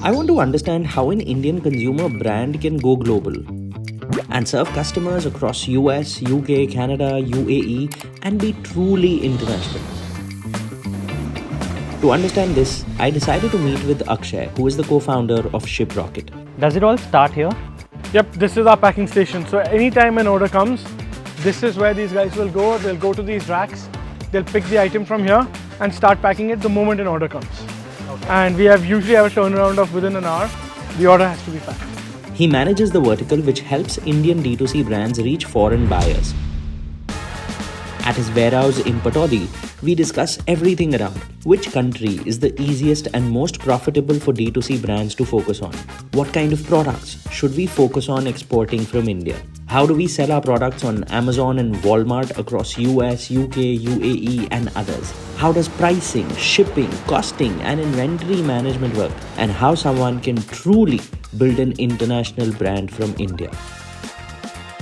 I want to understand how an Indian consumer brand can go global and serve customers across US, UK, Canada, UAE and be truly international. To understand this, I decided to meet with Akshay, who is the co-founder of Shiprocket. Does it all start here? Yep, this is our packing station. So anytime an order comes, this is where these guys will go. They'll go to these racks, they'll pick the item from here and start packing it the moment an order comes. Okay. And we usually have a turnaround of within an hour. The order has to be packed. He manages the vertical which helps Indian D2C brands reach foreign buyers. At his warehouse in Patodi, we discuss everything around which country is the easiest and most profitable for D2C brands to focus on. What kind of products should we focus on exporting from India? How do we sell our products on Amazon and Walmart across US, UK, UAE and others? How does pricing, shipping, costing and inventory management work? And how someone can truly build an international brand from India?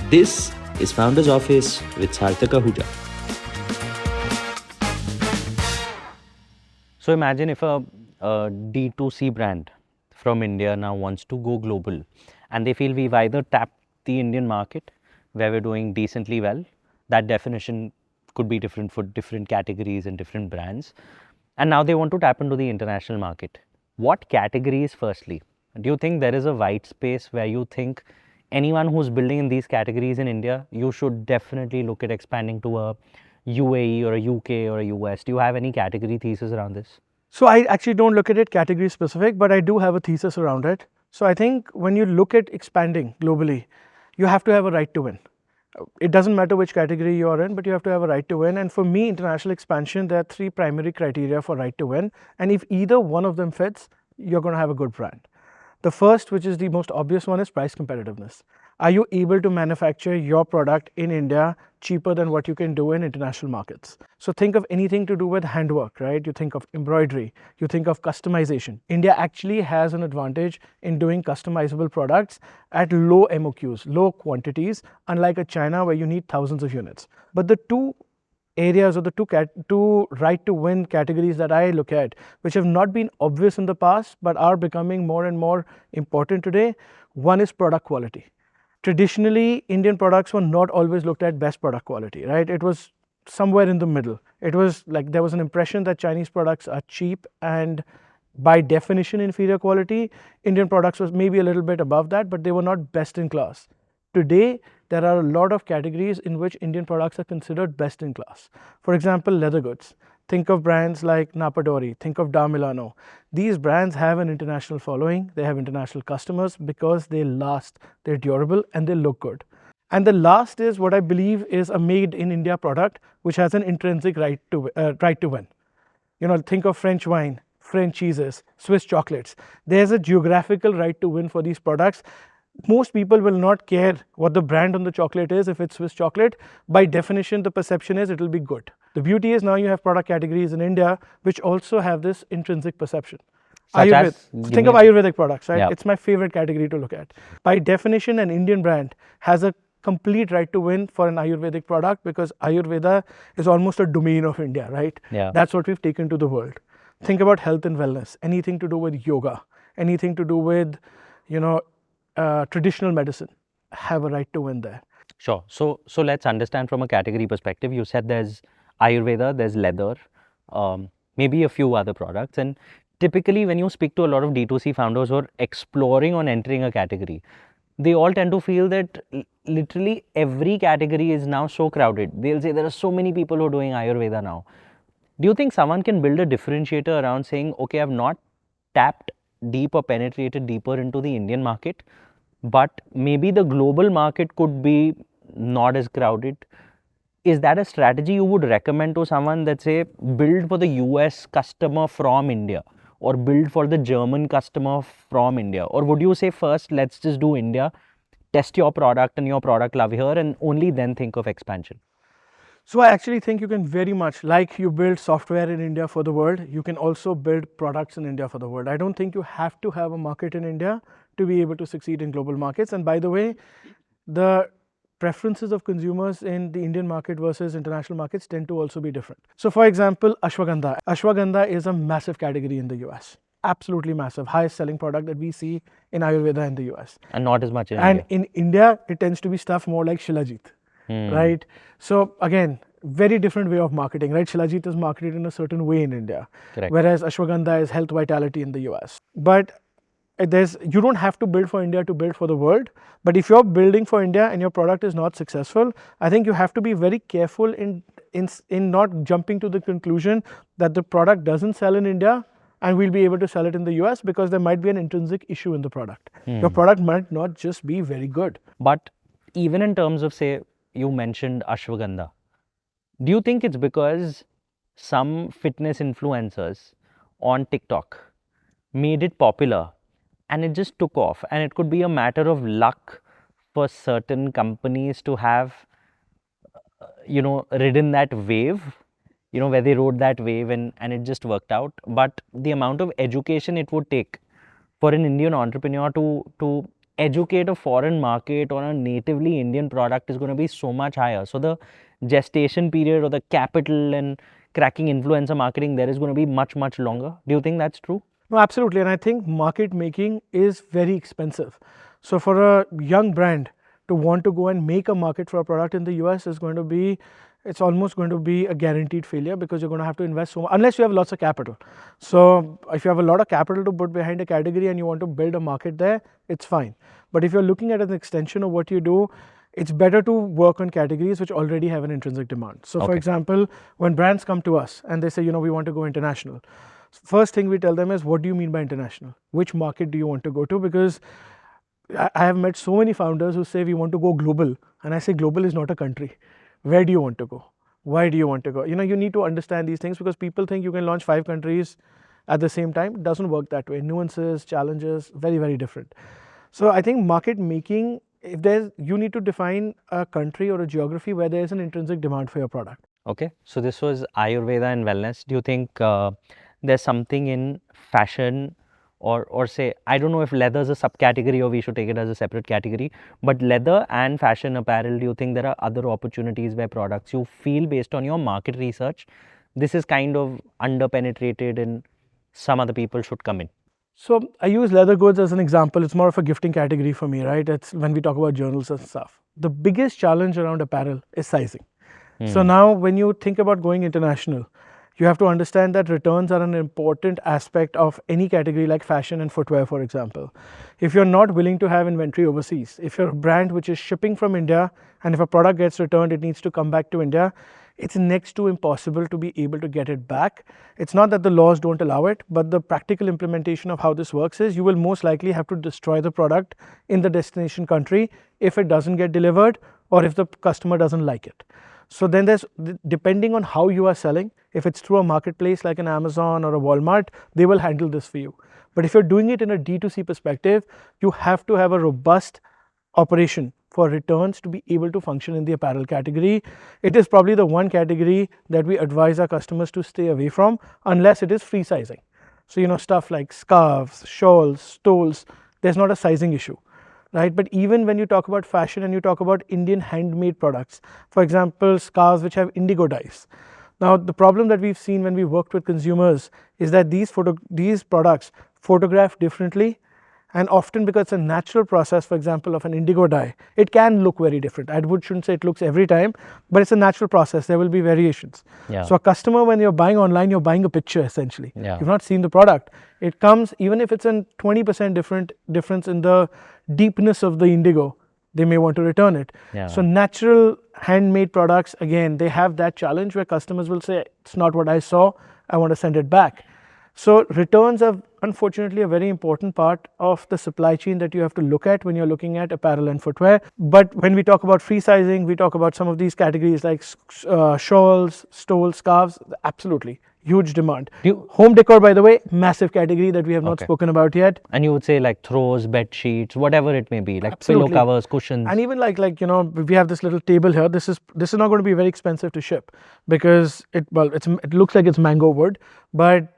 This is Founder's Office with Sarthak Ahuja. So imagine if a D2C brand from India now wants to go global and they feel we've either tapped the Indian market where we're doing decently well. That definition could be different for different categories and different brands. And now they want to tap into the international market. What categories firstly? Do you think there is a white space where you think anyone who's building in these categories in India, you should definitely look at expanding to a UAE or a UK or a US? Do you have any category thesis around this? So I actually don't look at it category specific, but I do have a thesis around it. So I think when you look at expanding globally, you have to have a right to win. It doesn't matter which category you're in, but you have to have a right to win. And for me, international expansion, there are three primary criteria for right to win. And if either one of them fits, you're going to have a good brand. The first, which is the most obvious one, is price competitiveness. Are you able to manufacture your product in India cheaper than what you can do in international markets? So think of anything to do with handwork, right? You think of embroidery, you think of customization. India actually has an advantage in doing customizable products at low MOQs, low quantities, unlike a China where you need thousands of units. But the two areas or the two right to win categories that I look at, which have not been obvious in the past but are becoming more and more important today, one is product quality. Traditionally, Indian products were not always looked at best product quality, right? It was somewhere in the middle. It was like there was an impression that Chinese products are cheap and by definition inferior quality. Indian products was maybe a little bit above that, but they were not best in class. Today, there are a lot of categories in which Indian products are considered best in class. For example, leather goods. Think of brands like Napadori, think of Da Milano. These brands have an international following, they have international customers because they last, they're durable and they look good. And the last is what I believe is a made in India product which has an intrinsic right to win. You know, think of French wine, French cheeses, Swiss chocolates. There's a geographical right to win for these products. Most people will not care what the brand on the chocolate is if it's Swiss chocolate. By definition, the perception is it will be good. The beauty is now you have product categories in India which also have this intrinsic perception. Think of Ayurvedic products, right? Yeah. It's my favorite category to look at. By definition, an Indian brand has a complete right to win for an Ayurvedic product because Ayurveda is almost a domain of India, right? Yeah. That's what we've taken to the world. Think about health and wellness, anything to do with yoga, anything to do with, traditional medicine, have a right to win there. Sure. So let's understand from a category perspective. You said there's Ayurveda, there's leather, maybe a few other products. And typically when you speak to a lot of D2C founders who are exploring on entering a category, they all tend to feel that literally every category is now so crowded. They'll say there are so many people who are doing Ayurveda now. Do you think someone can build a differentiator around saying, okay, I've not tapped deep or penetrated deeper into the Indian market, but maybe the global market could be not as crowded? Is that a strategy you would recommend to someone that say build for the US customer from India or build for the German customer from India? Or would you say first, let's just do India, test your product and your product love here and only then think of expansion? So I actually think you can very much, like you build software in India for the world, you can also build products in India for the world. I don't think you have to have a market in India to be able to succeed in global markets. And by the way, the preferences of consumers in the Indian market versus international markets tend to also be different. So for example, ashwagandha. Ashwagandha is a massive category in the US. absolutely massive, highest selling product that we see in Ayurveda in the US. And not as much in And India. in India, it tends to be stuff more like Shilajit, right? So again, very different way of marketing, right? Shilajit is marketed in a certain way in India, Correct. whereas Ashwagandha is health vitality in the US. But you don't have to build for India to build for the world. But if you're building for India and your product is not successful, I think you have to be very careful in not jumping to the conclusion that the product doesn't sell in India and we'll be able to sell it in the US, because there might be an intrinsic issue in the product. Your product might not just be very good. But even in terms of, say, you mentioned ashwagandha, do you think it's because some fitness influencers on TikTok made it popular and it just took off, and it could be a matter of luck for certain companies to have ridden that wave, where they rode that wave and it just worked out? But the amount of education it would take for an Indian entrepreneur to educate a foreign market on a natively Indian product is going to be so much higher. So the gestation period or the capital and cracking influencer marketing there is going to be much, much longer. Do you think that's true? No, absolutely. And I think market making is very expensive. So for a young brand to want to go and make a market for a product in the US is going to be, it's almost going to be a guaranteed failure, because you're going to have to invest so much, unless you have lots of capital. So if you have a lot of capital to put behind a category and you want to build a market there, it's fine. But if you're looking at an extension of what you do, it's better to work on categories which already have an intrinsic demand. So for example, when brands come to us and they say, we want to go international, first thing we tell them is, what do you mean by international? Which market do you want to go to? Because I have met so many founders who say we want to go global, and I say global is not a country. Where do you want to go? Why do you want to go? You need to understand these things, because people think you can launch 5 countries at the same time. It doesn't work that way. Nuances, challenges, very, very different. So I think market making, you need to define a country or a geography where there is an intrinsic demand for your product. Okay, so this was Ayurveda and wellness. Do you think there's something in fashion, or say, I don't know if leather is a subcategory or we should take it as a separate category, but leather and fashion apparel, do you think there are other opportunities where products you feel, based on your market research, this is kind of underpenetrated and some other people should come in? So I use leather goods as an example. It's more of a gifting category for me, right? It's when we talk about journals and stuff. The biggest challenge around apparel is sizing. So now when you think about going international, you have to understand that returns are an important aspect of any category like fashion and footwear, for example. If you're not willing to have inventory overseas, if you're a brand which is shipping from India, and if a product gets returned, it needs to come back to India, it's next to impossible to be able to get it back. It's not that the laws don't allow it, but the practical implementation of how this works is you will most likely have to destroy the product in the destination country if it doesn't get delivered or if the customer doesn't like it. So then depending on how you are selling, if it's through a marketplace like an Amazon or a Walmart, they will handle this for you. But if you're doing it in a D2C perspective, you have to have a robust operation for returns to be able to function in the apparel category. It is probably the one category that we advise our customers to stay away from unless it is free sizing. So stuff like scarves, shawls, stoles, there's not a sizing issue. Right? But even when you talk about fashion and you talk about Indian handmade products, for example, scarves which have indigo dyes. Now, the problem that we've seen when we worked with consumers is that these products photograph differently, and often because it's a natural process, for example, of an indigo dye, it can look very different. I shouldn't say it looks every time, but it's a natural process. There will be variations. So a customer, when you're buying online, you're buying a picture essentially. You've not seen the product. It comes, even if it's a 20% difference in the deepness of the indigo, they may want to return it. So natural handmade products, again, they have that challenge where customers will say, it's not what I saw, I want to send it back. So returns are unfortunately a very important part of the supply chain that you have to look at when you're looking at apparel and footwear. But when we talk about free sizing, we talk about some of these categories like shawls, stoles, scarves, absolutely. Huge demand. Home decor, by the way, massive category that we have not spoken about yet. And you would say like throws, bed sheets, whatever it may be, like pillow covers, cushions. And even like we have this little table here. This is not going to be very expensive to ship because it looks like it's mango wood, but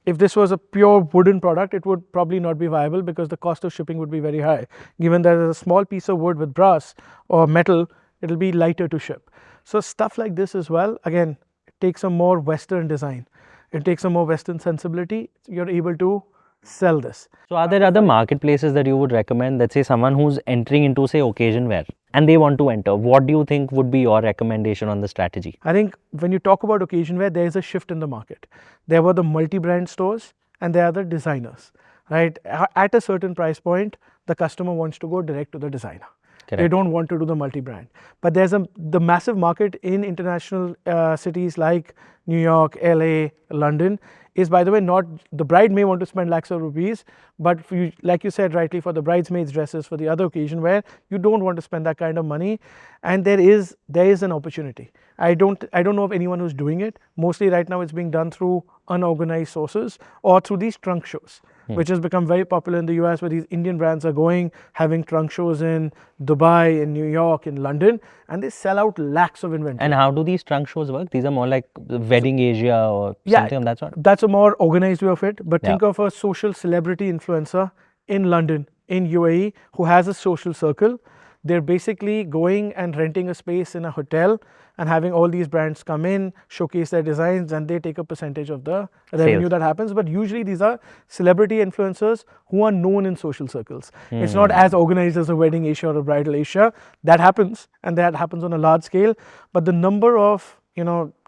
if this was a pure wooden product, it would probably not be viable because the cost of shipping would be very high. Given that it's a small piece of wood with brass or metal, it'll be lighter to ship. So stuff like this as well, again, takes a more Western design. It takes a more Western sensibility. You're able to sell this. So are there other marketplaces that you would recommend? Let's say someone who's entering into, say, occasion wear and they want to enter. What do you think would be your recommendation on the strategy? I think when you talk about occasion wear, there is a shift in the market. There were the multi-brand stores and there are the designers, right? At a certain price point, the customer wants to go direct to the designer. They Correct. don't want to do the multi-brand. But there's the massive market in international cities like New York, LA, London is, by the way, not, the bride may want to spend lakhs of rupees, but for you, like you said rightly, for the bridesmaids dresses, for the other occasion where you don't want to spend that kind of money, and there is an opportunity. I don't know of anyone who's doing it. Mostly right now it's being done through unorganized sources or through these trunk shows, which has become very popular in the US, where these Indian brands are going, having trunk shows in Dubai, in New York, in London, and they sell out lakhs of inventory. And how do these trunk shows work? These are more like Wedding Asia or something of that sort? That's a more organized way of it. But think of a social celebrity influencer in London, in UAE, who has a social circle. They're basically going and renting a space in a hotel and having all these brands come in, showcase their designs, and they take a percentage of the revenue that happens. But usually these are celebrity influencers who are known in social circles. It's not as organized as a Wedding Asia or a Bridal Asia. That happens, and that happens on a large scale. But the number of,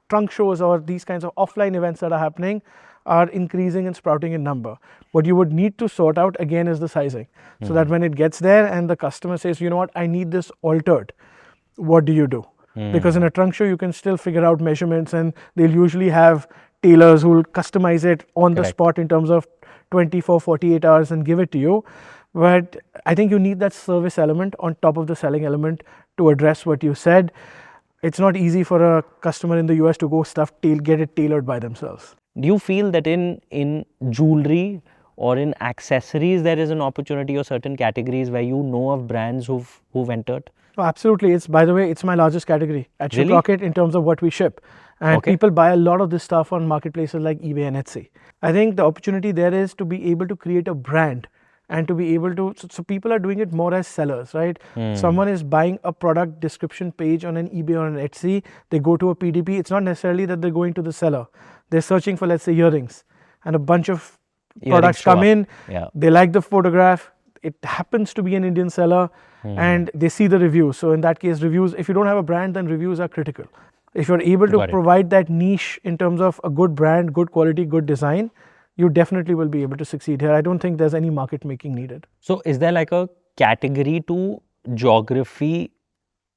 trunk shows or these kinds of offline events that are happening are increasing and sprouting in number. What you would need to sort out again is the sizing, so that when it gets there and the customer says, you know what, I need this altered, what do you do? Because in a trunk show you can still figure out measurements, and they'll usually have tailors who will customize it on the spot in terms of 24, 48 hours and give it to you. But I think you need that service element on top of the selling element to address what you said. It's not easy for a customer in the US to go get it tailored by themselves. Do you feel that in jewelry or in accessories there is an opportunity or certain categories where you know of brands who've entered? Oh, absolutely. By the way, it's my largest category at Really? Shiprocket in terms of what we ship. And people buy a lot of this stuff on marketplaces like eBay and Etsy. I think the opportunity there is to be able to create a brand and to be able to, so people are doing it more as sellers, right? Someone is buying a product description page on an eBay or an Etsy, they go to a PDP. It's not necessarily that they're going to the seller. They're searching for, let's say, earrings, and a bunch of products come in. They like the photograph. It happens to be an Indian seller, and they see the reviews. So in that case, reviews, if you don't have a brand, then reviews are critical. If you're able to provide that niche in terms of a good brand, good quality, good design, you definitely will be able to succeed here. I don't think there's any market making needed. So is there like a category to geography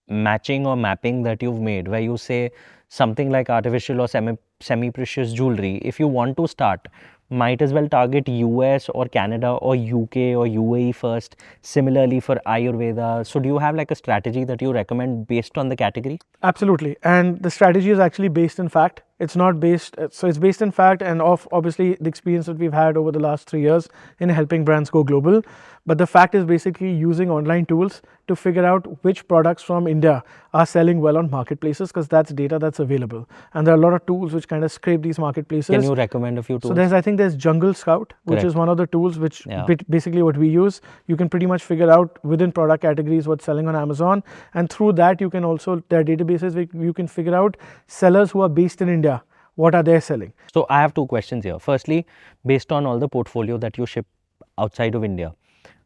matching or mapping that you've made, where you say something like artificial or semi-precious jewelry, if you want to start, might as well target US or Canada or UK or UAE first? Similarly for Ayurveda. So do you have like a strategy that you recommend based on the category? Absolutely. And the strategy is actually based in fact. It's not based, so it's based in fact and of obviously the experience that we've had over the last 3 years in helping brands go global. But the fact is basically using online tools to figure out which products from India are selling well on marketplaces, because that's data that's available. And there are a lot of tools which kind of scrape these marketplaces. Can you recommend a few tools? So I think there's Jungle Scout, which is one of the tools which basically what we use. You can pretty much figure out within product categories what's selling on Amazon. And through that, you can also, there are databases where you can figure out sellers who are based in India. What are they selling? So I have two questions here. Firstly, based on all the portfolio that you ship outside of India,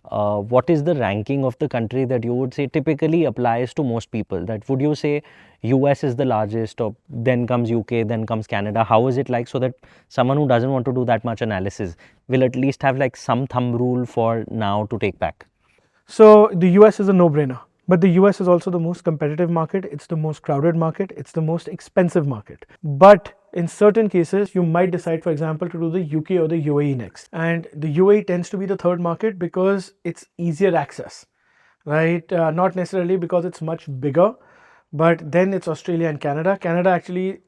what is the ranking of the country that you would say typically applies to most people? That would you say US is the largest, or then comes UK, then comes Canada? How is it like, so that someone who doesn't want to do that much analysis will at least have like some thumb rule for now to take back? So the US is a no-brainer. But the US is also the most competitive market, it's the most crowded market, it's the most expensive market. But in certain cases, you might decide, for example, to do the UK or the UAE next. And the UAE tends to be the third market because it's easier access, right? Not necessarily because it's much bigger, but then it's Australia and Canada. Canada actually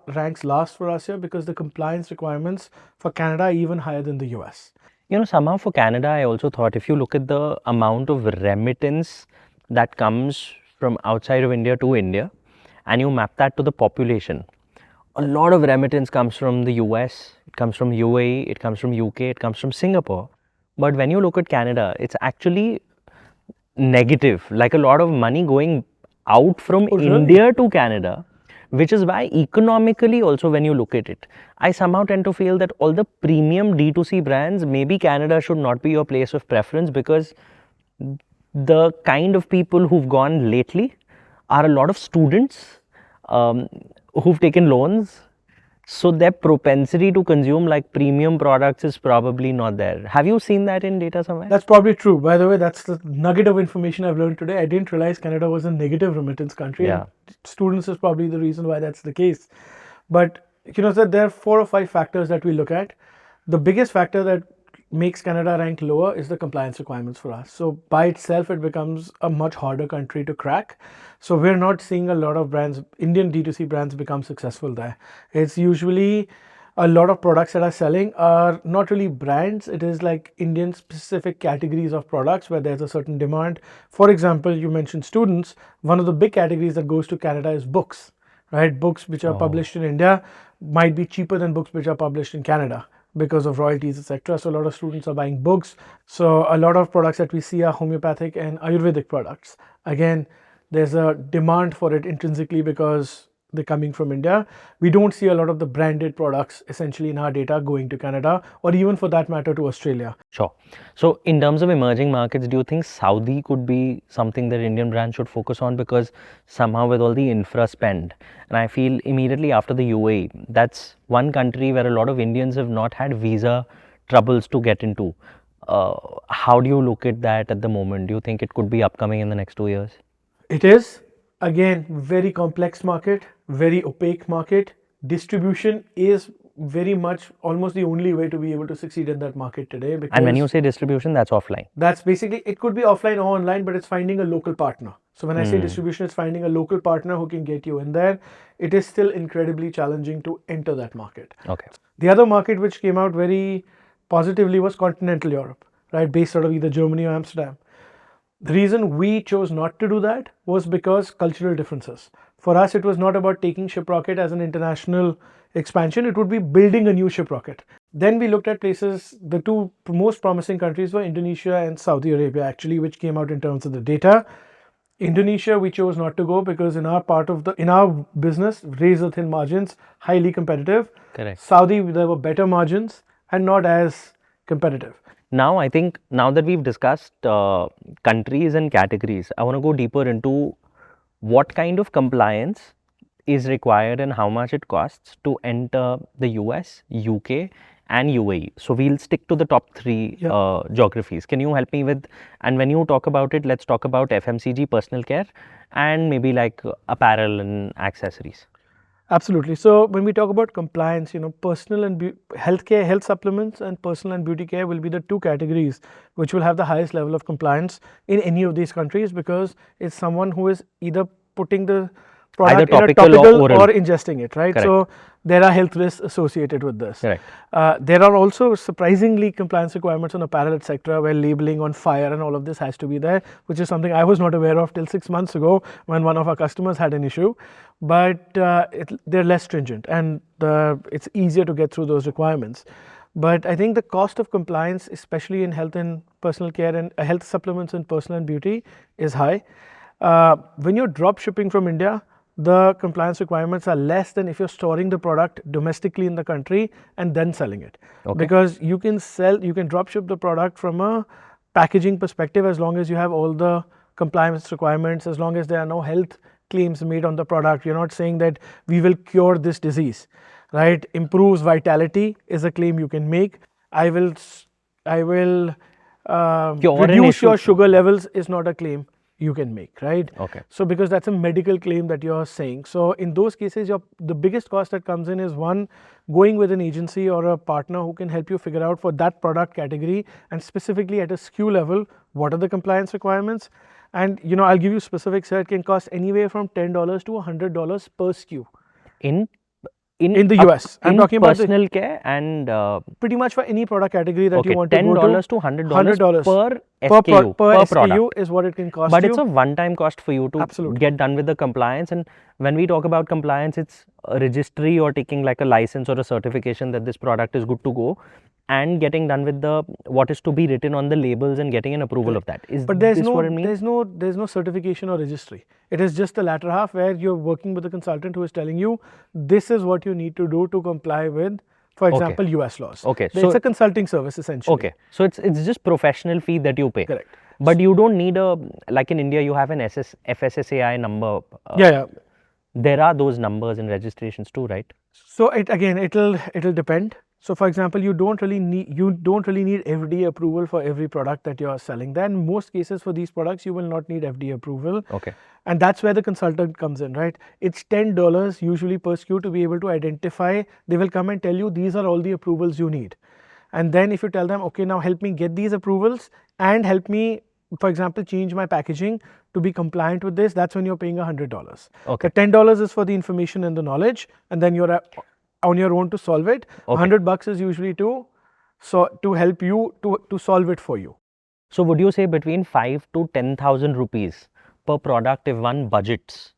ranks last for us here because the compliance requirements for Canada are even higher than the US. You know, somehow for Canada, I also thought if you look at the amount of remittance that comes from outside of India to India, and you map that to the population, a lot of remittance comes from the US, it comes from UAE, it comes from UK, it comes from Singapore. But when you look at Canada, it's actually negative, like a lot of money going out from India to Canada, which is why economically also when you look at it, I somehow tend to feel that all the premium D2C brands, maybe Canada should not be your place of preference, because the kind of people who've gone lately are a lot of students who've taken loans. So their propensity to consume like premium products is probably not there. Have you seen that in data somewhere? That's probably true. By the way, that's the nugget of information I've learned today. I didn't realize Canada was a negative remittance country. Yeah. And students is probably the reason why that's the case. But sir, there are 4 or 5 factors that we look at. The biggest factor that makes Canada rank lower is the compliance requirements for us. So by itself, it becomes a much harder country to crack. So we're not seeing a lot of brands, Indian D2C brands, become successful there. It's usually a lot of products that are selling are not really brands. It is like Indian specific categories of products where there's a certain demand. For example, you mentioned students. One of the big categories that goes to Canada is books, right? Books which are published in India might be cheaper than books which are published in Canada because of royalties, etc. So a lot of students are buying books. So a lot of products that we see are homeopathic and Ayurvedic products. Again, there's a demand for it intrinsically because they're coming from India. We don't see a lot of the branded products essentially in our data going to Canada, or even for that matter to Australia. Sure. So in terms of emerging markets, do you think Saudi could be something that Indian brands should focus on? Because somehow with all the infra spend, and I feel immediately after the UAE, that's one country where a lot of Indians have not had visa troubles to get into. How do you look at that at the moment? Do you think it could be upcoming in the next 2 years? It is, again, very complex market, very opaque market. Distribution is very much almost the only way to be able to succeed in that market today. Because And when you say distribution, that's offline. that's basically, it could be offline or online, but it's finding a local partner. So when I say distribution, it's finding a local partner who can get you in there. It is still incredibly challenging to enter that market. Okay. The other market which came out very positively was continental Europe, right? Based out of either Germany or Amsterdam. The reason we chose not to do that was because cultural differences. For us, it was not about taking Shiprocket as an international expansion. It would be building a new Shiprocket. Then we looked at places, the 2 most promising countries were Indonesia and Saudi Arabia actually, which came out in terms of the data. Indonesia, we chose not to go because in our business, razor thin margins, highly competitive. Correct. Saudi, there were better margins and not as competitive. Now, I think now that we've discussed countries and categories, I want to go deeper into what kind of compliance is required and how much it costs to enter the US, UK and UAE. So we'll stick to the top 3 geographies. Can you help me with, and when you talk about it, let's talk about FMCG, personal care, and maybe like apparel and accessories. Absolutely. So when we talk about compliance, personal and healthcare, health supplements and personal and beauty care will be the 2 categories which will have the highest level of compliance in any of these countries, because it's someone who is either putting the product Either in a topical or oral. or ingesting it, right? Correct. So there are health risks associated with this. Correct. There are also surprisingly compliance requirements on apparel, etc., where labeling on fire and all of this has to be there, which is something I was not aware of till 6 months ago when one of our customers had an issue. But they're less stringent and it's easier to get through those requirements. But I think the cost of compliance, especially in health and personal care and health supplements and personal and beauty, is high. When you're drop shipping from India, the compliance requirements are less than if you're storing the product domestically in the country and then selling it. Okay. Because you can drop ship the product from a packaging perspective as long as you have all the compliance requirements, as long as there are no health claims made on the product. You're not saying that we will cure this disease, right? Improves vitality is a claim you can make. I will reduce your sugar levels is not a claim you can make, right? Okay. So because that's a medical claim that you're saying. So in those cases, the biggest cost that comes in is one, going with an agency or a partner who can help you figure out for that product category and specifically at a SKU level, what are the compliance requirements? And I'll give you specifics here. It can cost anywhere from $10 to $100 per SKU. In the US. I'm talking about personal care and pretty much for any product category that you want to go to. $10 to $100 per SKU, per SKU product. is what it can cost But you. it's a one-time cost for you to Absolutely. get done with the compliance. And when we talk about compliance, it's a registry or taking like a license or a certification that this product is good to go, and getting done with the what is to be written on the labels and getting an approval of that. Is But there's this no what it means? there's no certification or registry. It is just the latter half where you're working with a consultant who is telling you this is what you need to do to comply with, for example, US laws. Okay, It's so- a consulting service essentially. Okay, so it's just professional fee that you pay. Correct. But you don't need a, like in India, you have an FSSAI number. Yeah. There are those numbers in registrations too, right? So it'll depend. So for example, you don't really need FDA approval for every product that you are selling. Then in most cases for these products, you will not need FDA approval. Okay. And that's where the consultant comes in, right? It's $10 usually per SKU to be able to identify. They will come and tell you these are all the approvals you need. And then if you tell them, okay, now help me get these approvals and help me, for example, change my packaging to be compliant with this, that's when you're paying $100. Okay. The $10 is for the information and the knowledge, and then you're on your own to solve it. Okay. $100 is usually to help you to solve it for you. So would you say between 5 to 10,000 rupees per product, if one budgets,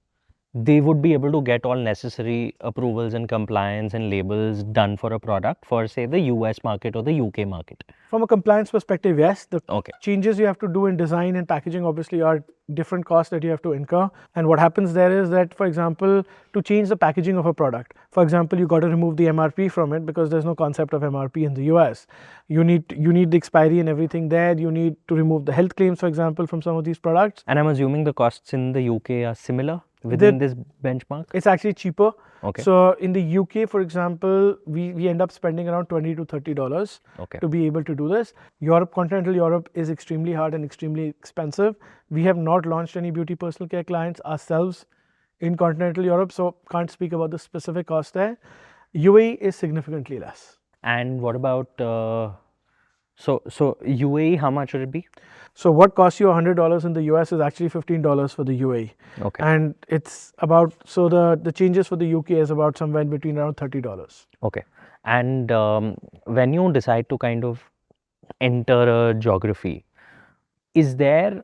they would be able to get all necessary approvals and compliance and labels done for a product for, say, the US market or the UK market? From a compliance perspective, yes. The Okay. changes you have to do in design and packaging obviously are different costs that you have to incur. And what happens there is that, for example, to change the packaging of a product, for example, you got to remove the MRP from it because there's no concept of MRP in the US. You need the expiry and everything there. You need to remove the health claims, for example, from some of these products. And I'm assuming the costs in the UK are similar within this benchmark? It's actually cheaper. Okay. So in the UK, for example, we end up spending around $20 to $30 Okay. to be able to do this. Continental Europe is extremely hard and extremely expensive. We have not launched any beauty personal care clients ourselves in continental Europe, so can't speak about the specific cost there. UAE is significantly less. And what about, so UAE, how much would it be? So what costs you $100 in the US is actually $15 for the UAE. Okay. And it's about, so the changes for the UK is about somewhere in between around $30. Okay. And when you decide to kind of enter a geography, is there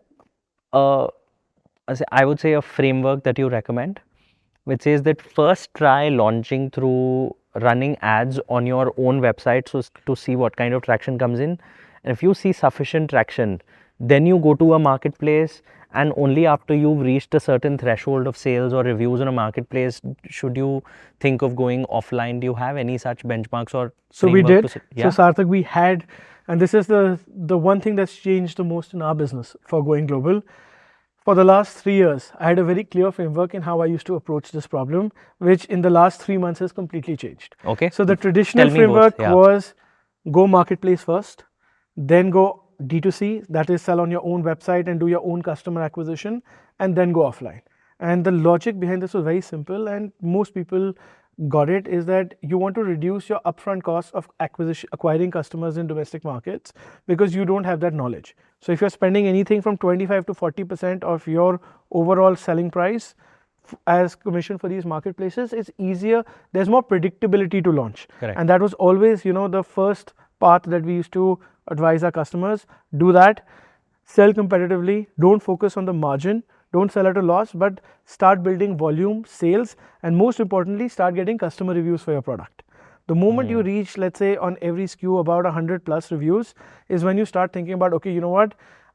I would say a framework that you recommend, which says that first try launching through running ads on your own website so to see what kind of traction comes in, and if you see sufficient traction, then you go to a marketplace, and only after you've reached a certain threshold of sales or reviews on a marketplace should you think of going offline. Do you have any such benchmarks or So we framework did. to yeah? So Sarthak, we had, and this is the one thing that's changed the most in our business for going global. For the last 3 years, I had a very clear framework in how I used to approach this problem, which in the last 3 months has completely changed. Okay. So the traditional Tell me both, framework yeah. was go marketplace first, then go D2C, that is sell on your own website and do your own customer acquisition, and then go offline. And the logic behind this was very simple, and most people got it, is that you want to reduce your upfront costs of acquiring customers in domestic markets because you don't have that knowledge. So if you're spending anything from 25 to 40% of your overall selling price as commission for these marketplaces, it's easier. There's more predictability to launch. Correct. And that was always, the first path that we used to advise our customers. Do that, sell competitively, don't focus on the margin, don't sell at a loss, but start building volume, sales, and most importantly, start getting customer reviews for your product. The moment you reach, let's say, on every SKU about 100 plus reviews is when you start thinking about, okay, you know what,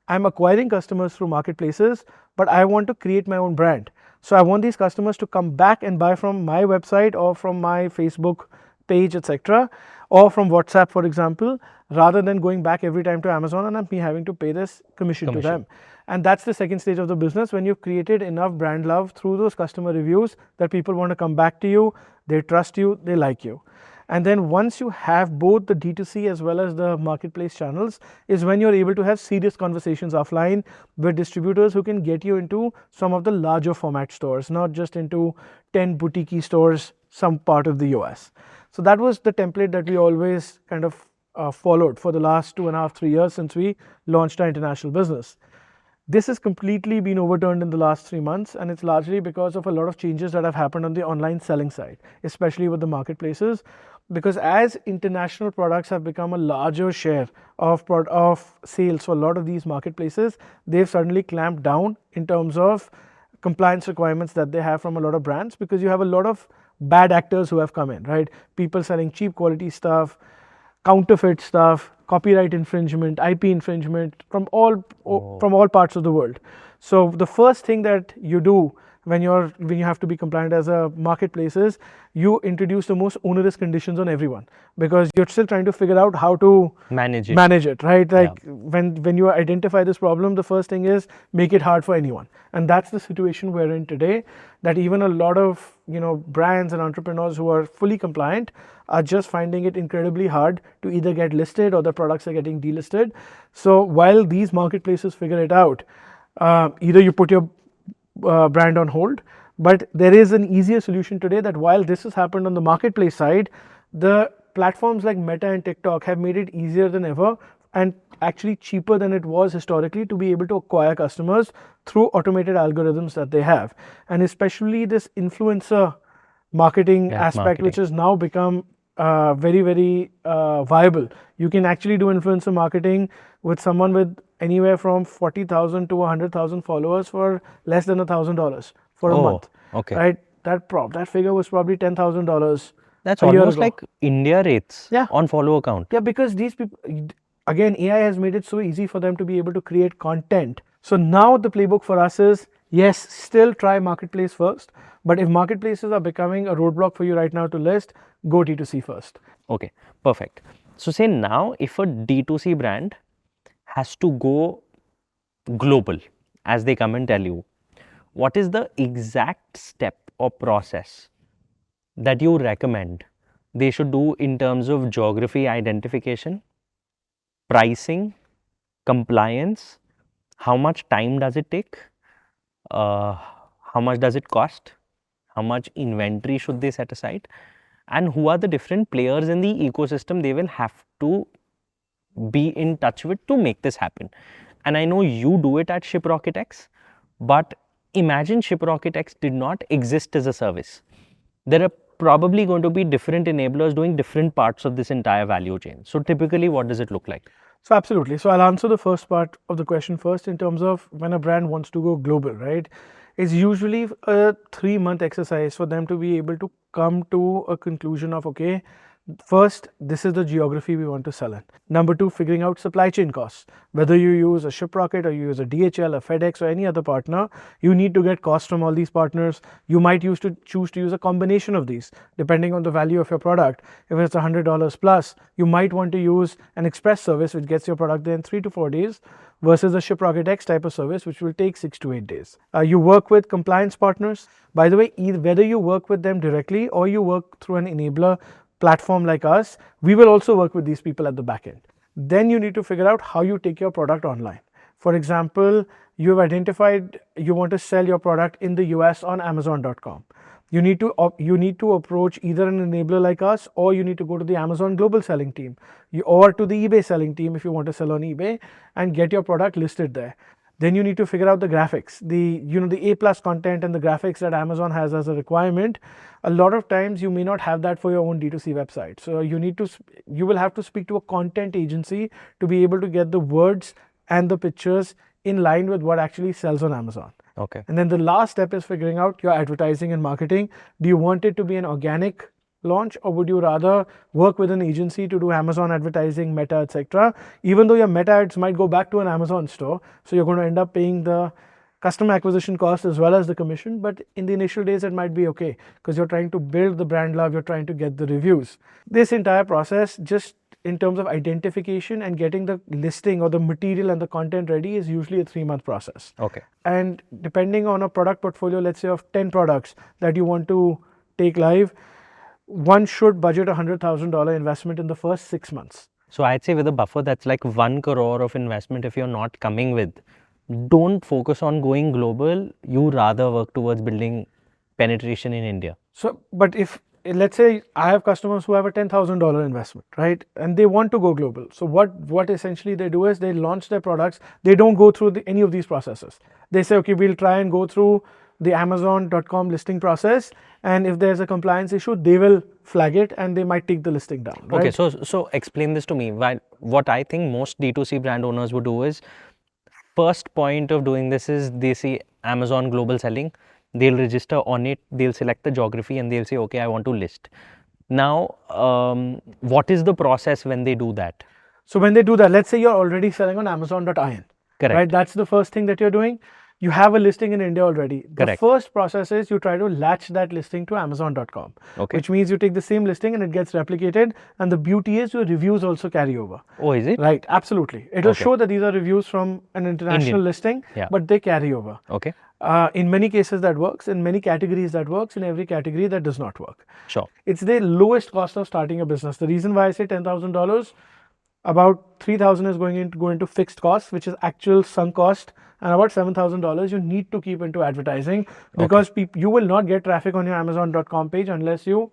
I'm acquiring customers through marketplaces, but I want to create my own brand. So I want these customers to come back and buy from my website or from my Facebook page, etc., or from WhatsApp, for example, rather than going back every time to Amazon and me having to pay this commission to them. And that's the second stage of the business, when you've created enough brand love through those customer reviews that people want to come back to you, they trust you, they like you. And then once you have both the D2C as well as the marketplace channels is when you're able to have serious conversations offline with distributors who can get you into some of the larger format stores, not just into 10 boutique stores, some part of the US. So that was the template that we always kind of followed for the last 2.5, 3 years since we launched our international business. This has completely been overturned in the last 3 months, and it's largely because of a lot of changes that have happened on the online selling side, especially with the marketplaces. because as international products have become a larger share of sales for a lot of these marketplaces, they've suddenly clamped down in terms of compliance requirements that they have from a lot of brands, because you have a lot of bad actors who have come in, right? People selling cheap quality stuff, counterfeit stuff, copyright infringement, IP infringement from all parts of the world. So the first thing that you do when you have to be compliant as a marketplace is you introduce the most onerous conditions on everyone, because you're still trying to figure out how to Manage it. right? Like when you identify this problem, the first thing is make it hard for anyone, and that's the situation we're in today. That even a lot of brands and entrepreneurs who are fully compliant are just finding it incredibly hard to either get listed or the products are getting delisted. So while these marketplaces figure it out, either you put your brand on hold, but there is an easier solution today that while this has happened on the marketplace side, the platforms like Meta and TikTok have made it easier than ever and actually cheaper than it was historically to be able to acquire customers through automated algorithms that they have. And especially this influencer marketing aspect, which has now become very, very viable. You can actually do influencer marketing with someone with anywhere from 40,000 to 100,000 followers for less than $1,000 for a month. Okay. Right? That figure was probably $10,000. That's almost like India rates on follow account. Yeah, because these people, again, AI has made it so easy for them to be able to create content. So now the playbook for us is, yes, still try marketplace first, but if marketplaces are becoming a roadblock for you right now to list, go D2C first. Okay, perfect. So say now if a D2C brand has to go global, as they come and tell you, what is the exact step or process that you recommend they should do in terms of geography identification, pricing, compliance? How much time does it take? How much does it cost? How much inventory should they set aside? And who are the different players in the ecosystem they will have to be in touch with to make this happen? And I know you do it at Shiprocket X, but imagine Shiprocket X did not exist as a service. There are probably going to be different enablers doing different parts of this entire value chain. So typically, what does it look like? So absolutely. So I'll answer the first part of the question first in terms of when a brand wants to go global, right? It's usually a 3-month exercise for them to be able to come to a conclusion of, okay, first, this is the geography we want to sell in. Number 2, figuring out supply chain costs. Whether you use a Shiprocket or you use a DHL, a FedEx or any other partner, you need to get costs from all these partners. You might choose to use a combination of these depending on the value of your product. If it's $100 plus, you might want to use an express service which gets your product there in 3 to 4 days versus a Shiprocket X type of service which will take 6 to 8 days. You work with compliance partners. By the way, whether you work with them directly or you work through an enabler platform like us, we will also work with these people at the back end. Then you need to figure out how you take your product online. For example, you have identified you want to sell your product in the US on Amazon.com. You need to approach either an enabler like us, or you need to go to the Amazon global selling team, or to the eBay selling team if you want to sell on eBay and get your product listed there. Then you need to figure out the graphics, the A+ content and the graphics that Amazon has as a requirement. A lot of times you may not have that for your own D2C website. So you will have to speak to a content agency to be able to get the words and the pictures in line with what actually sells on Amazon. Okay. And then the last step is figuring out your advertising and marketing. Do you want it to be an organic launch, or would you rather work with an agency to do Amazon advertising, Meta, etc.? Even though your Meta ads might go back to an Amazon store, so you're going to end up paying the customer acquisition cost as well as the commission, but in the initial days it might be okay because you're trying to build the brand love, you're trying to get the reviews. This entire process, just in terms of identification and getting the listing or the material and the content ready, is usually a 3-month process. Okay. And depending on a product portfolio, let's say of 10 products that you want to take live, one should budget $100,000 investment in the first 6 months. So I'd say with a buffer that's like 1 crore of investment, if you're not coming with, don't focus on going global. You rather work towards building penetration in India. So, but if let's say I have customers who have a $10,000 investment, right? And they want to go global. So what essentially they do is they launch their products. They don't go through any of these processes. They say, okay, we'll try and go through the Amazon.com listing process, and if there's a compliance issue, they will flag it and they might take the listing down. Right? Okay, so explain this to me. What I think most D2C brand owners would do is, first point of doing this is they see Amazon global selling, they'll register on it, they'll select the geography and they'll say, okay, I want to list. Now, what is the process when they do that? So when they do that, let's say you're already selling on Amazon.in. Correct. Right? That's the first thing that you're doing. You have a listing in India already. The Correct. first process is you try to latch that listing to Amazon.com, Okay. which means you take the same listing and it gets replicated. And the beauty is your reviews also carry over. Oh, is it? Right, absolutely. It will Okay. show that these are reviews from an international Indian. listing, Yeah. but they carry over. Okay, In many cases that works, in many categories that works, in every category that does not work. sure. It's the lowest cost of starting a business. The reason why I say $10,000, about 3,000 is going to go into fixed costs, which is actual sunk cost, and about $7,000 you need to keep into advertising, because you will not get traffic on your Amazon.com page unless you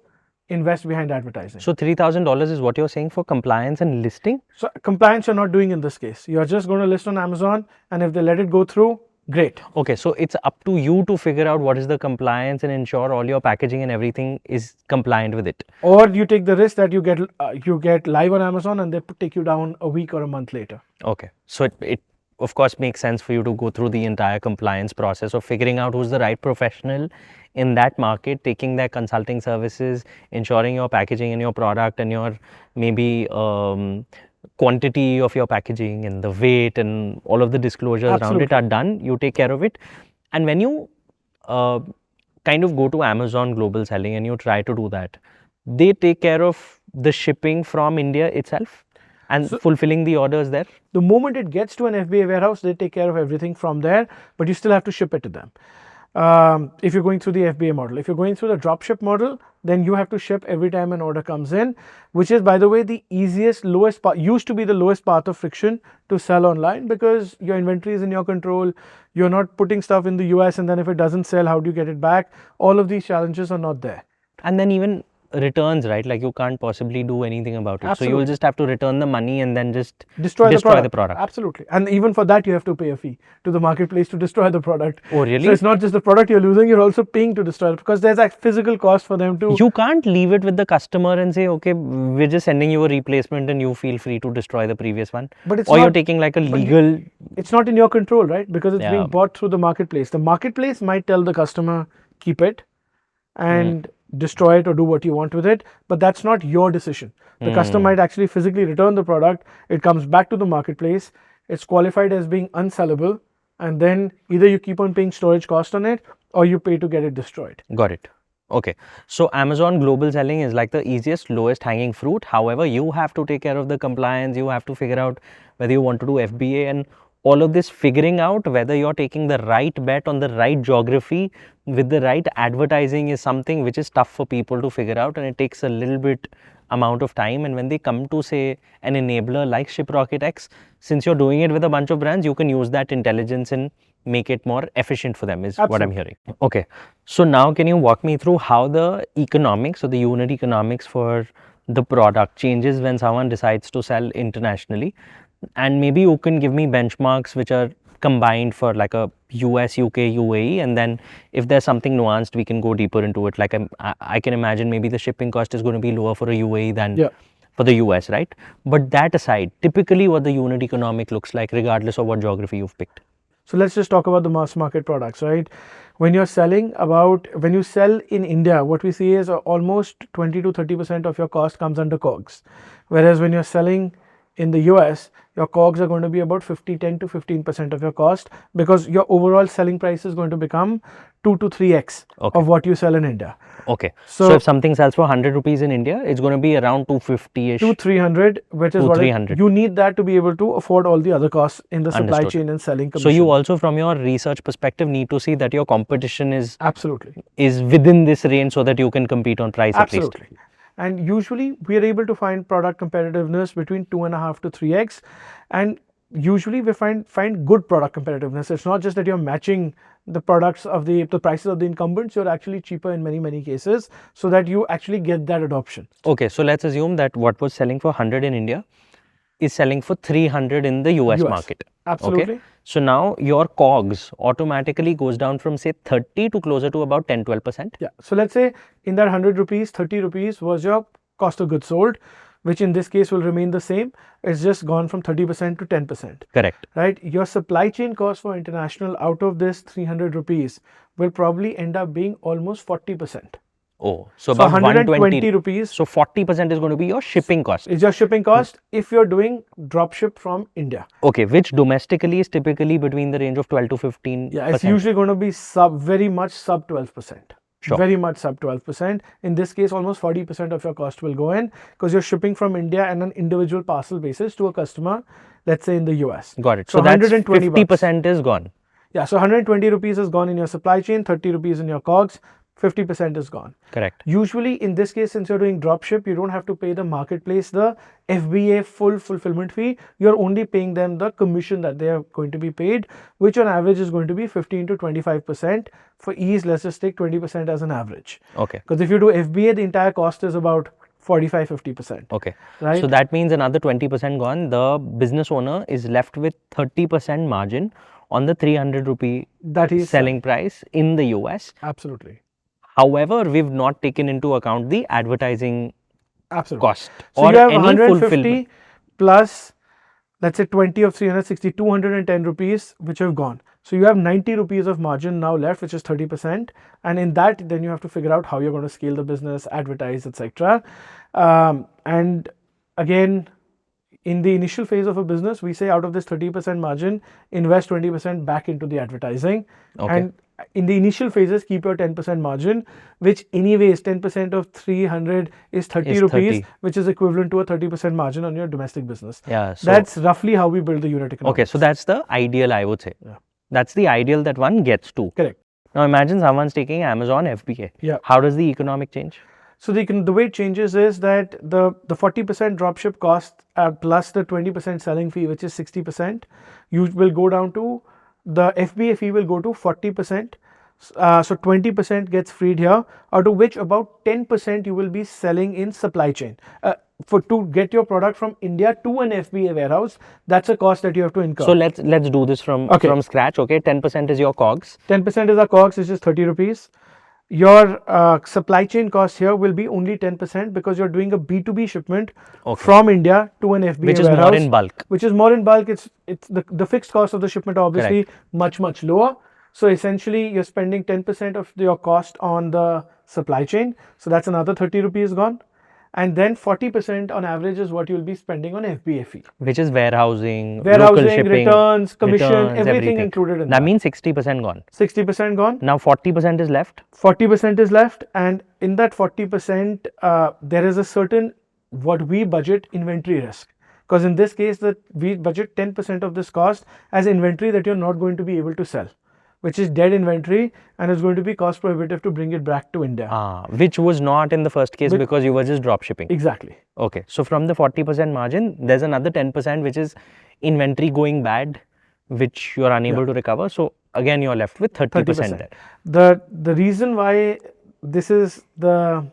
invest behind advertising. So $3,000 is what you're saying for compliance and listing? So compliance you're not doing in this case. You're just going to list on Amazon, and if they let it go through, great. Okay, so it's up to you to figure out what is the compliance and ensure all your packaging and everything is compliant with it. Or you take the risk that you get live on Amazon and they take you down a week or a month later. Okay, so it of course makes sense for you to go through the entire compliance process of figuring out who's the right professional in that market, taking their consulting services, ensuring your packaging and your product and your maybe quantity of your packaging and the weight and all of the disclosures around it are done. You take care of it. And when you kind of go to Amazon global selling and you try to do that, they take care of the shipping from India itself and fulfilling the orders there? The moment it gets to an FBA warehouse, they take care of everything from there, but you still have to ship it to them. If you're going through the FBA model. If you're going through the dropship model, then you have to ship every time an order comes in, which is, by the way, the easiest, lowest part, used to be the lowest path of friction to sell online, because your inventory is in your control. You're not putting stuff in the US, and then if it doesn't sell, how do you get it back? All of these challenges are not there. And then even returns, right? Like you can't possibly do anything about it. Absolutely. So you will just have to return the money and then just Destroy the product. Absolutely. And even for that, you have to pay a fee to the marketplace to destroy the product. Oh, really? So it's not just the product you're losing, you're also paying to destroy it, because there's a physical cost for them to... You can't leave it with the customer and say, okay, we're just sending you a replacement and you feel free to destroy the previous one. But it's or not, you're taking like a legal... It's not in your control, right? Because it's Yeah. being bought through the marketplace. The marketplace might tell the customer, keep it and destroy it or do what you want with it, but that's not your decision. The customer might actually physically return the product. It comes back to the marketplace. It's qualified as being unsellable, and then either you keep on paying storage cost on it or you pay to get it destroyed. Got it. Okay. So Amazon global selling is like the easiest, lowest hanging fruit. However, you have to take care of the compliance. You have to figure out whether you want to do FBA and all of this, figuring out whether you're taking the right bet on the right geography with the right advertising is something which is tough for people to figure out, and it takes a little bit amount of time. And when they come to say an enabler like Shiprocket X, since you're doing it with a bunch of brands, you can use that intelligence and make it more efficient for them is what I'm hearing. Okay. So now can you walk me through how the economics or the unit economics for the product changes when someone decides to sell internationally? And maybe you can give me benchmarks which are combined for like a US, UK, UAE, and then if there's something nuanced, we can go deeper into it. Like I can imagine maybe the shipping cost is going to be lower for a UAE than for the US, right? But that aside, typically what the unit economic looks like regardless of what geography you've picked. So let's just talk about the mass market products, right? When you sell in India, what we see is almost 20 to 30% of your cost comes under COGS. Whereas when you're selling in the US, your COGS are going to be about 10 to 15% of your cost, because your overall selling price is going to become 2 to 3x of what you sell in India. Okay. So if something sells for 100 rupees in India, it's going to be around 250-ish. 200-300, which is what you need that to be able to afford all the other costs in the supply chain and selling commission. So you also, from your research perspective, need to see that your competition is within this range so that you can compete on price at least. And usually we are able to find product competitiveness between 2.5 to 3x, and usually we find good product competitiveness. It's not just that you're matching the products of the prices of the incumbents, you're actually cheaper in many cases, so that you actually get that adoption. Okay, so let's assume that what was selling for 100 in India is selling for 300 in the US market. Absolutely. Okay? So now your COGS automatically goes down from say 30 to closer to about 10-12%. Yeah. So let's say in that 100 rupees, 30 rupees was your cost of goods sold, which in this case will remain the same. It's just gone from 30% to 10%. Correct. Right? Your supply chain cost for international out of this 300 rupees will probably end up being almost 40%. Oh, so So about 120 rupees. So 40% is going to be your shipping cost. Is your shipping cost if you're doing dropship from India. Okay, which domestically is typically between the range of 12 to 15%. Yeah, it's usually going to be very much sub 12%. Sure. Very much sub 12%. In this case, almost 40% of your cost will go in because you're shipping from India on an individual parcel basis to a customer, let's say in the US. Got it. So that's 120 50% is gone. Yeah, so 120 rupees is gone in your supply chain, 30 rupees in your COGS, 50% is gone. Correct. Usually in this case, since you're doing dropship, you don't have to pay the marketplace the FBA full fulfillment fee. You're only paying them the commission that they are going to be paid, which on average is going to be 15 to 25%. For ease, let's just take 20% as an average. Okay. Because if you do FBA, the entire cost is about 45-50%. Okay. Right? So that means another 20% gone. The business owner is left with 30% margin on the 300 rupee that is selling price in the US. Absolutely. However, we've not taken into account the advertising Absolutely. cost So or you have any 150 fulfillment. plus, let's say 20 of 360, 210 rupees, which have gone. So you have 90 rupees of margin now left, which is 30%. And in that, then you have to figure out how you're going to scale the business, advertise, etc. And again, in the initial phase of a business, we say out of this 30% margin, invest 20% back into the advertising. Okay. And in the initial phases, keep your 10% margin, which anyways 10% of 300 is 30 rupees, 30. which is equivalent to a 30% margin on your domestic business. Yeah. So That's roughly how we build the unit economics. okay. So that's the ideal, I would say. Yeah. That's the ideal that one gets to. Correct. Now imagine someone's taking Amazon FBA. Yeah. How does the economic change? So the way it changes is that the 40% dropship cost plus the 20% selling fee, which is 60%, you will go down to the FBA fee will go to 40%. So 20% gets freed here, out of which about 10% you will be selling in supply chain. To get your product from India to an FBA warehouse, that's a cost that you have to incur. So let's do this from scratch. Okay, 10% is your COGS. 10% is our COGS, which is 30 rupees. Your supply chain cost here will be only 10% because you're doing a B2B shipment from India to an FBA which is warehouse, more in bulk. Which is more in bulk. It's the fixed cost of the shipment are obviously much lower. So essentially, you're spending 10% of your cost on the supply chain. So that's another 30 rupees gone. And then 40% on average is what you'll be spending on FBA fee. Which is warehousing, local shipping, returns, commission, everything included in that. That means 60% gone. 60% gone. Now 40% is left. 40% is left. And in that 40%, there is a certain what we budget inventory risk. Because in this case, that we budget 10% of this cost as inventory that you're not going to be able to sell, which is dead inventory, and it's going to be cost prohibitive to bring it back to India. Which was not in the first case because you were just drop shipping. Exactly. Okay. So from the 40% margin, there's another 10% which is inventory going bad, which you're unable to recover. So again, you're left with 30% there. The reason why this is the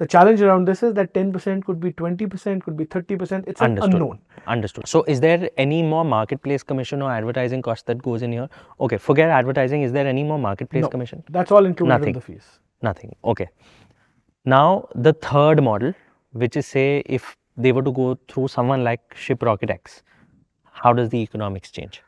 challenge around this is that 10% could be 20%, could be 30%. It's an unknown. Understood. So is there any more marketplace commission or advertising cost that goes in here? Okay, forget advertising. Is there any more marketplace commission? That's all included in the fees. Nothing. Okay. Now the third model, which is say if they were to go through someone like Shiprocket X, how does the economics change?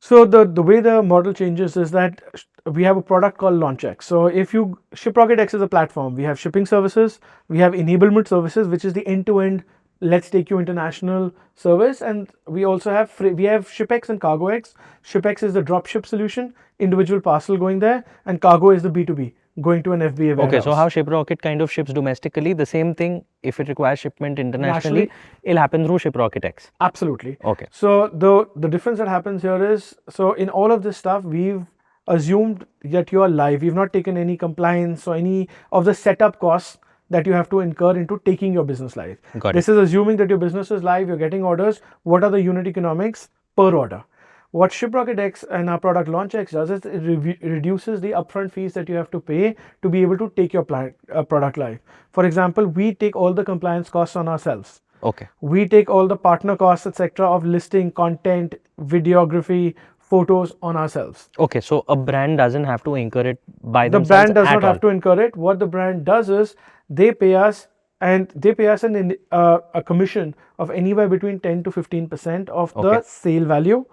So the way the model changes is that we have a product called LaunchX. So if you Shiprocket X is a platform, we have shipping services, we have enablement services, which is the end-to-end let's take you international service, and we also have we have ShipX and CargoX. ShipX is the dropship solution, individual parcel going there, and Cargo is the B2B going to an FBA warehouse. Okay, so how Shiprocket kind of ships domestically, the same thing if it requires shipment internationally, it'll happen through Shiprocket X. Absolutely. Okay. So the difference that happens here is, so in all of this stuff, we've assumed that you are live. We've not taken any compliance or any of the setup costs that you have to incur into taking your business live. Got it. This is assuming that your business is live, you're getting orders. What are the unit economics per order? What Shiprocket X and our product LaunchX does is it reduces the upfront fees that you have to pay to be able to take your product live. For example, we take all the compliance costs on ourselves. Okay. We take all the partner costs, etc., of listing, content, videography, photos on ourselves. Okay, so a brand doesn't have to incur it by The themselves brand does at not all. have to incur it. What the brand does is they pay us, and they pay us a commission of anywhere between 10 to 15% of the Okay. sale value.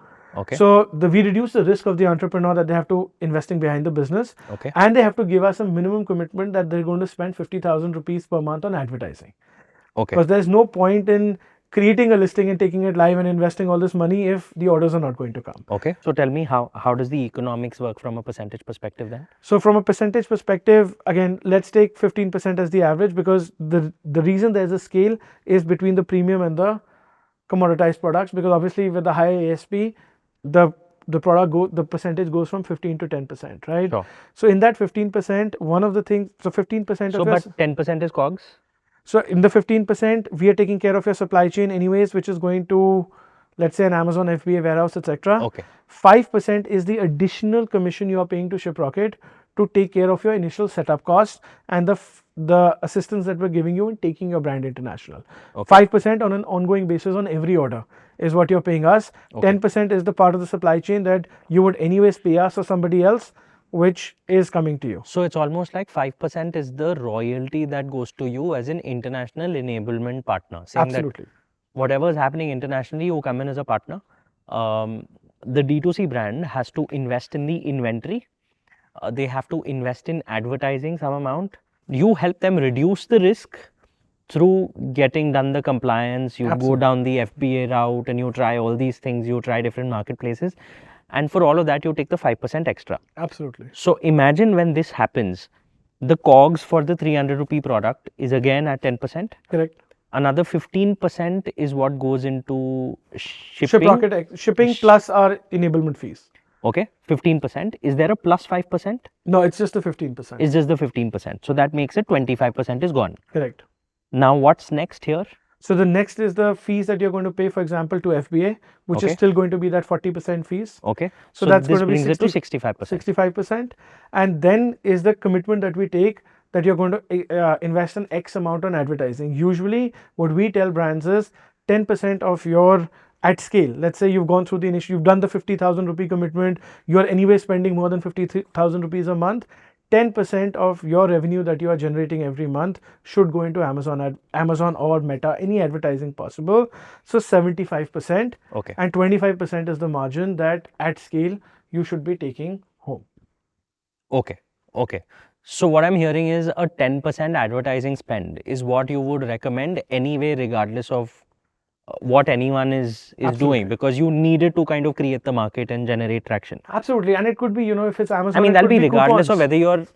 Okay. So we reduce the risk of the entrepreneur that they have to investing behind the business, Okay. and they have to give us a minimum commitment that they're going to spend 50,000 rupees per month on advertising. Okay. Because there's no point in creating a listing and taking it live and investing all this money if the orders are not going to come. Okay. So tell me how does the economics work from a percentage perspective then? So from a percentage perspective, again, let's take 15% as the average, because the reason there's a scale is between the premium and the commoditized products, because obviously with the higher ASP, the percentage goes from 15 to 10%, right? Sure. So in that 15%, one of the things, so 15% So of your, but 10% is COGS? so in the 15%, we are taking care of your supply chain anyways, which is going to, let's say, an Amazon FBA warehouse, etc. Okay. 5% is the additional commission you are paying to Shiprocket to take care of your initial setup costs and the assistance that we're giving you in taking your brand international. Okay. 5% on an ongoing basis on every order is what you're paying us. Okay. 10% is the part of the supply chain that you would anyways pay us or somebody else, which is coming to you. So it's almost like 5% is the royalty that goes to you as an international enablement partner. Saying Absolutely. that whatever is happening internationally, you come in as a partner. The D2C brand has to invest in the inventory. They have to invest in advertising some amount. You help them reduce the risk through getting done the compliance. You Absolutely. go down the FBA route and you try all these things. You try different marketplaces. And for all of that, you take the 5% extra. Absolutely. So imagine when this happens, the COGS for the 300 rupee product is again at 10%. Correct. Another 15% is what goes into shipping. Shiprocket shipping plus our enablement fees. Okay, 15%. Is there a plus 5%? No, it's just the 15%. It's just the 15%. So that makes it 25% is gone. Correct. Now what's next here? So the next is the fees that you're going to pay, for example, to FBA, which is Okay. still going to be that 40% fees. Okay, So so that's this going to be brings it to 65%. 65%. And then is the commitment that we take that you're going to invest an X amount on advertising. Usually what we tell brands is 10% of your at scale. Let's say you've gone through the initial, you've done the 50,000 rupee commitment. You're anyway spending more than 50,000 rupees a month. 10% of your revenue that you are generating every month should go into Amazon or Meta, any advertising possible. So 75%. Okay. And 25% is the margin that at scale you should be taking home. Okay, okay. So what I'm hearing is a 10% advertising spend is what you would recommend anyway, regardless of what anyone is doing, because you needed to kind of create the market and generate traction. Absolutely. And it could be, if it's Amazon, I mean, it that'll could be regardless of coupons.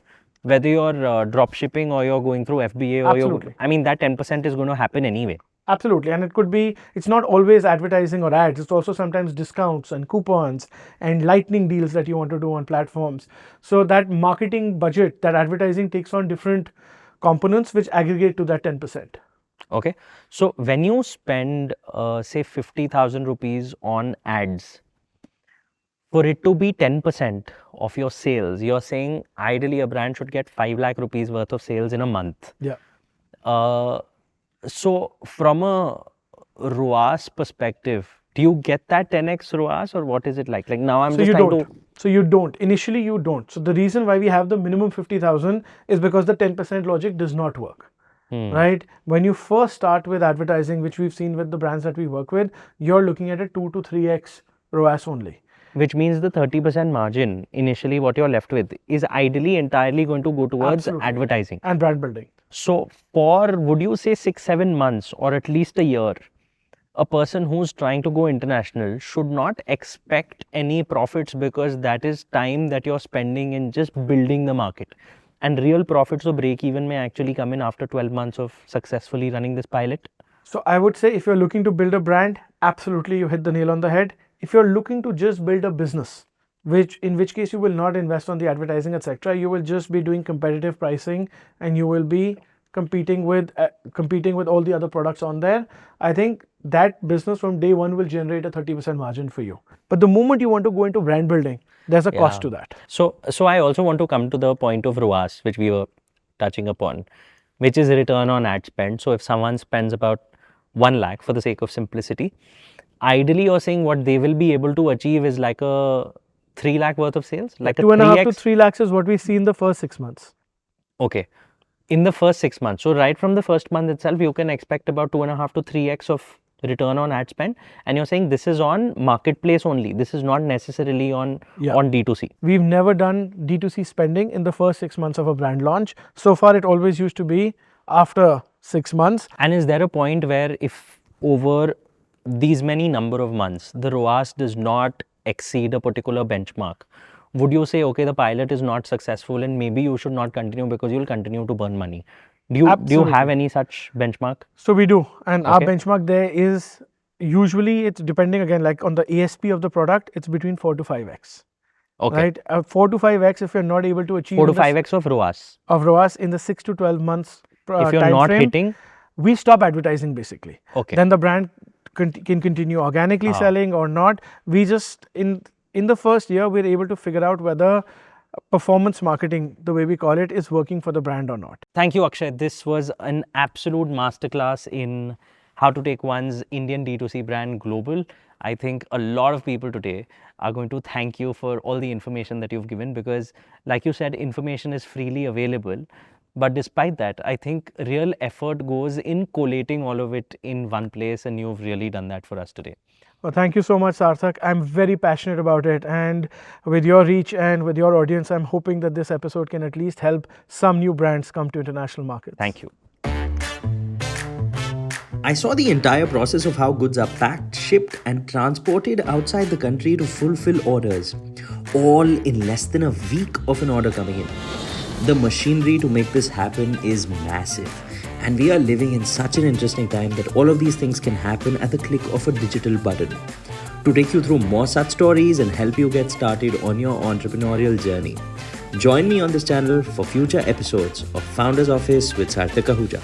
whether you're drop shipping or you're going through FBA or Absolutely. I mean, that 10% is going to happen anyway. Absolutely. And it could be, it's not always advertising or ads. It's also sometimes discounts and coupons and lightning deals that you want to do on platforms. So that marketing budget, that advertising takes on different components which aggregate to that 10%. Okay. So when you spend, say, 50,000 rupees on ads, for it to be 10% of your sales, you're saying ideally a brand should get 5 lakh rupees worth of sales in a month. Yeah. So from a ROAS perspective, do you get that 10x ROAS or what is it like? Like now I'm just trying to... So you don't. Initially you don't. So the reason why we have the minimum 50,000 is because the 10% logic does not work. Right? When you first start with advertising, which we've seen with the brands that we work with, you're looking at a 2 to 3x ROAS only. Which means the 30% margin, initially what you're left with, is ideally entirely going to go towards advertising. And brand building. So for, would you say 6-7 months or at least a year, a person who's trying to go international should not expect any profits, because that is time that you're spending in just building the market. And real profits or break even may actually come in after 12 months of successfully running this pilot? So I would say if you're looking to build a brand, absolutely you hit the nail on the head. If you're looking to just build a business, in which case you will not invest on the advertising, etc., you will just be doing competitive pricing and you will be competing with all the other products on there. I think that business from day one will generate a 30% margin for you. But the moment you want to go into brand building, there's a cost to that. So I also want to come to the point of ROAS, which we were touching upon, which is return on ad spend. So if someone spends about 1 lakh for the sake of simplicity, ideally you're saying what they will be able to achieve is like a 3 lakh worth of sales, like a 2.5 to 3x. 3 lakhs is what we see in the first 6 months. Okay, in the first 6 months. So right from the first month itself, you can expect about 2.5 to 3x of return on ad spend. And you're saying this is on marketplace only. This is not necessarily on D2C. We've never done D2C spending in the first 6 months of a brand launch. So far, it always used to be after 6 months. And is there a point where if over these many number of months, the ROAS does not exceed a particular benchmark, would you say, okay, the pilot is not successful and maybe you should not continue because you'll continue to burn money? Do you have any such benchmark? So we do. And our benchmark there is usually it's depending again like on the ASP of the product, it's between 4 to 5x. Okay. Right? 4 to 5x if you're not able to achieve 4 to 5x of ROAS. Of ROAS in the 6 to 12 months if you're not hitting, we stop advertising basically. Okay. Then the brand can continue organically selling or not. We just in the first year we're able to figure out whether performance marketing, the way we call it, is working for the brand or not. Thank you, Akshay. This was an absolute masterclass in how to take one's Indian D2C brand global. I think a lot of people today are going to thank you for all the information that you've given because, like you said, information is freely available. But despite that, I think real effort goes in collating all of it in one place, and you've really done that for us today. Well, thank you so much, Sarthak. I'm very passionate about it, and with your reach and with your audience, I'm hoping that this episode can at least help some new brands come to international markets. Thank you. I saw the entire process of how goods are packed, shipped, and transported outside the country to fulfill orders, all in less than a week of an order coming in. The machinery to make this happen is massive, and we are living in such an interesting time that all of these things can happen at the click of a digital button. To take you through more such stories and help you get started on your entrepreneurial journey, join me on this channel for future episodes of Founders Office with Sarthak Ahuja.